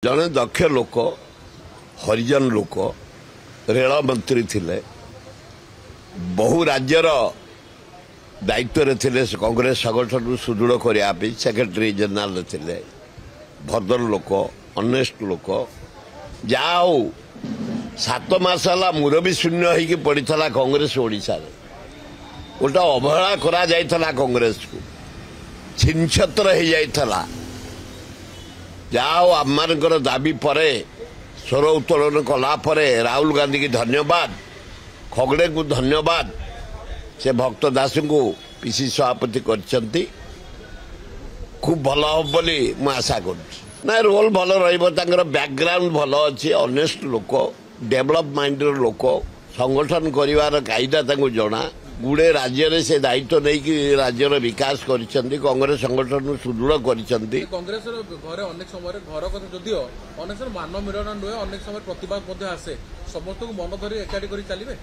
जड़े दक्ष लोक हरिजन लोक रेल मंत्री थिले बहु राज्यर दायित्व थे कांग्रेस संगठन सुदृढ़ करने सेक्रेटरी जनरल थे भद्र लोक अनेस्ट लोक जाओ 7 मास है मुरबी शून्य होगी पड़ा कांग्रेस ओडिशा गोटे अवहेला करा जाइथला कांग्रेस को छिनछत्र हो जाइथला जाओ आमर दाबी पर स्वर उत्तोलन कला राहुल गांधी की धन्यवाद खगड़े को धन्यवाद से भक्त दास को पीसी सभापति कर खूब भल हम बोली मु आशा कर रोल भल रैकग्राउंड भल अच्छी अनेस्ट लोक डेभलप माइंड लोक संगठन कर कायदा जना गुड़े राज्य से दायित्व नहीं कि राज्यर विकास कर कांग्रेस संगठन सुदृढ़ कर कांग्रेस घर अनेक समय घर कथा जदियो अनेक समय मान मिलन नुहे अनेक समय प्रतिवाद आसे समस्त को मन धरी एकाठी कर चलिए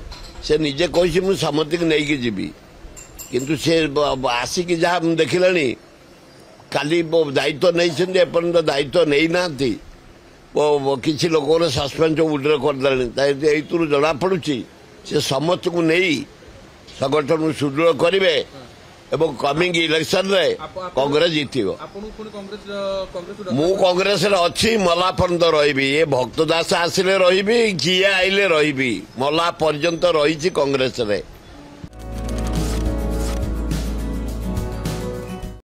से निजे कही मुझे समति को नहीं जीवी किंतु से आसिक जहाँ देखिले काली दायित्व नहीं एपर्त दायित्व नहीं ना किसी लोक सस्पेंस उड्रे करदे जना पड़ी से समस्त को नहीं संगठन सुदृढ़ करेंगे एवं कमिंग इलेक्शन रे कांग्रेस जीतिबो मु कांग्रेस रे अच्छी मला पर्यंत रही ये भक्त दास आसिले रही किए आइले रही मला पर्यंत रही कांग्रेस रे।